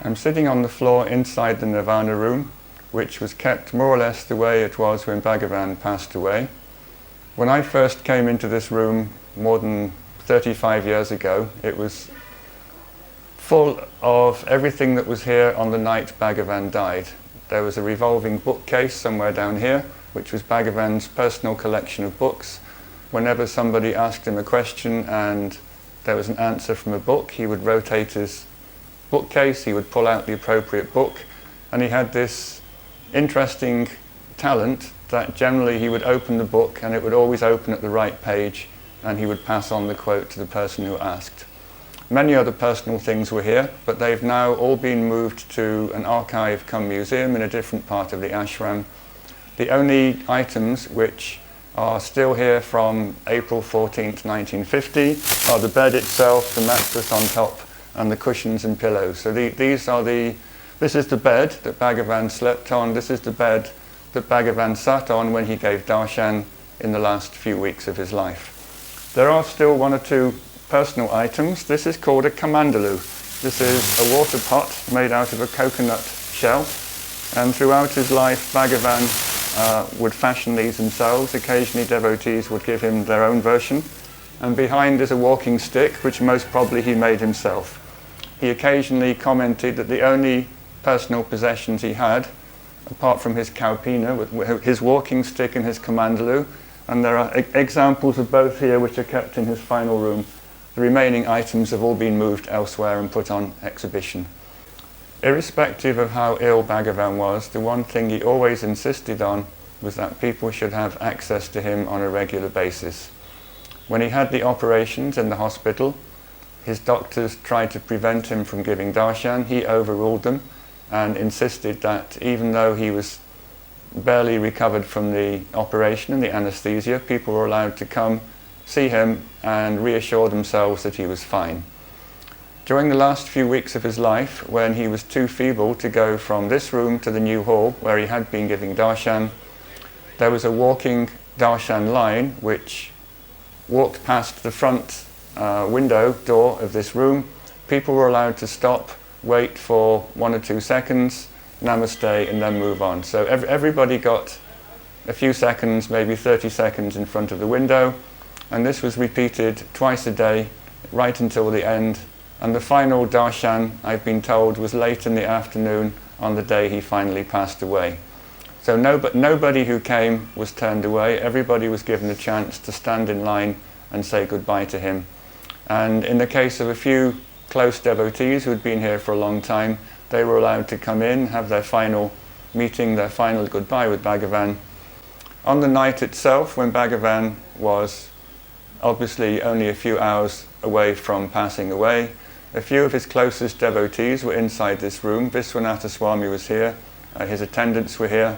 I'm sitting on the floor inside the Nirvana room, which was kept more or less the way it was when Bhagavan passed away. When I first came into this room more than 35 years ago, it was full of everything that was here on the night Bhagavan died. There was a revolving bookcase somewhere down here, which was Bhagavan's personal collection of books. Whenever somebody asked him a question and there was an answer from a book, he would rotate his bookcase, he would pull out the appropriate book, and he had this interesting talent that generally he would open the book and it would always open at the right page, and he would pass on the quote to the person who asked. Many other personal things were here, but they've now all been moved to an archive cum museum in a different part of the ashram. The only items which are still here from April 14th, 1950 are the bed itself, the mattress on top, and the cushions and pillows. So this is the bed that Bhagavan slept on, this is the bed that Bhagavan sat on when he gave darshan in the last few weeks of his life. There are still one or two personal items. This is called a kamandalu. This is a water pot made out of a coconut shell, and throughout his life Bhagavan would fashion these themselves. Occasionally devotees would give him their own version, and behind is a walking stick which most probably he made himself. He occasionally commented that the only personal possessions he had, apart from his kaupina, were his walking stick and his kamandalu, and there are examples of both here which are kept in his final room. The remaining items have all been moved elsewhere and put on exhibition. Irrespective of how ill Bhagavan was, the one thing he always insisted on was that people should have access to him on a regular basis. When he had the operations in the hospital, his doctors tried to prevent him from giving darshan. He overruled them and insisted that even though he was barely recovered from the operation and the anesthesia, people were allowed to come, see him, and reassure themselves that he was fine. During the last few weeks of his life, when he was too feeble to go from this room to the new hall where he had been giving darshan, there was a walking darshan line which walked past the front window door of this room. People were allowed to stop, wait for 1 or 2 seconds, namaste, and then move on. So everybody got a few seconds, maybe 30 seconds in front of the window, and this was repeated twice a day right until the end. And the final darshan, I've been told, was late in the afternoon on the day he finally passed away. So nobody who came was turned away. Everybody was given a chance to stand in line and say goodbye to him. And in the case of a few close devotees who had been here for a long time, they were allowed to come in, have their final meeting, their final goodbye with Bhagavan. On the night itself, when Bhagavan was obviously only a few hours away from passing away, a few of his closest devotees were inside this room. Viswanatha Swami was here, his attendants were here.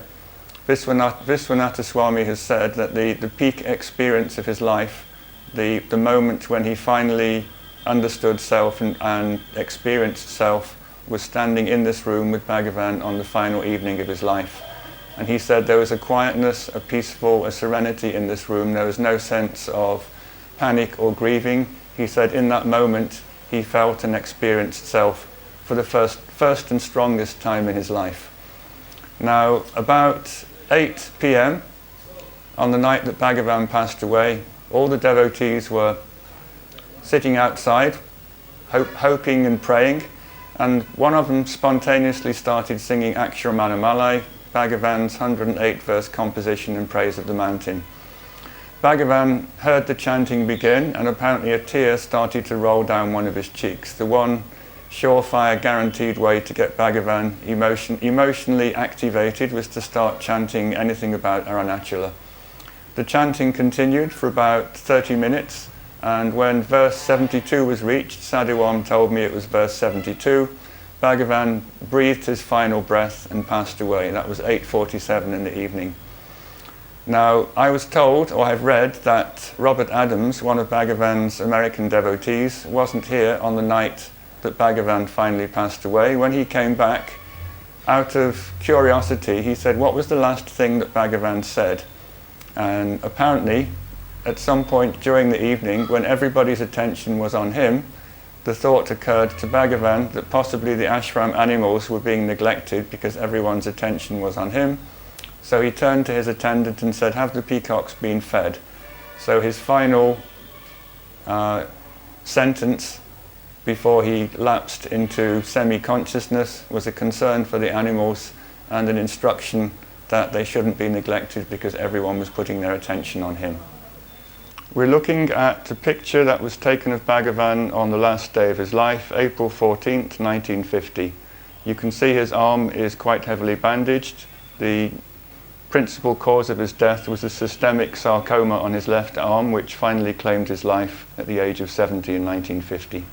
Viswanatha Swami has said that the peak experience of his life, the moment when he finally understood self and experienced self, was standing in this room with Bhagavan on the final evening of his life. And he said there was a quietness, a peaceful, a serenity in this room. There was no sense of panic or grieving. He said in that moment he felt and experienced self for the first and strongest time in his life. Now, about 8 p.m. on the night that Bhagavan passed away, all the devotees were sitting outside, hoping and praying, and one of them spontaneously started singing Aksharamana Malai, Bhagavan's 108 verse composition in praise of the mountain. Bhagavan heard the chanting begin, and apparently a tear started to roll down one of his cheeks. The one surefire, guaranteed way to get Bhagavan emotionally activated was to start chanting anything about Arunachala. The chanting continued for about 30 minutes, and when verse 72 was reached, Sadhuam told me it was verse 72, Bhagavan breathed his final breath and passed away. That was 8:47 in the evening. Now, I was told, or I've read, that Robert Adams, one of Bhagavan's American devotees, wasn't here on the night that Bhagavan finally passed away. When he came back, out of curiosity, he said, "What was the last thing that Bhagavan said?" And apparently, at some point during the evening, when everybody's attention was on him, the thought occurred to Bhagavan that possibly the ashram animals were being neglected because everyone's attention was on him. So he turned to his attendant and said, "Have the peacocks been fed?" So his final sentence before he lapsed into semi-consciousness was a concern for the animals and an instruction that they shouldn't be neglected because everyone was putting their attention on him. We're looking at a picture that was taken of Bhagavan on the last day of his life, April 14th, 1950. You can see his arm is quite heavily bandaged. The principal cause of his death was a systemic sarcoma on his left arm, which finally claimed his life at the age of 70 in 1950.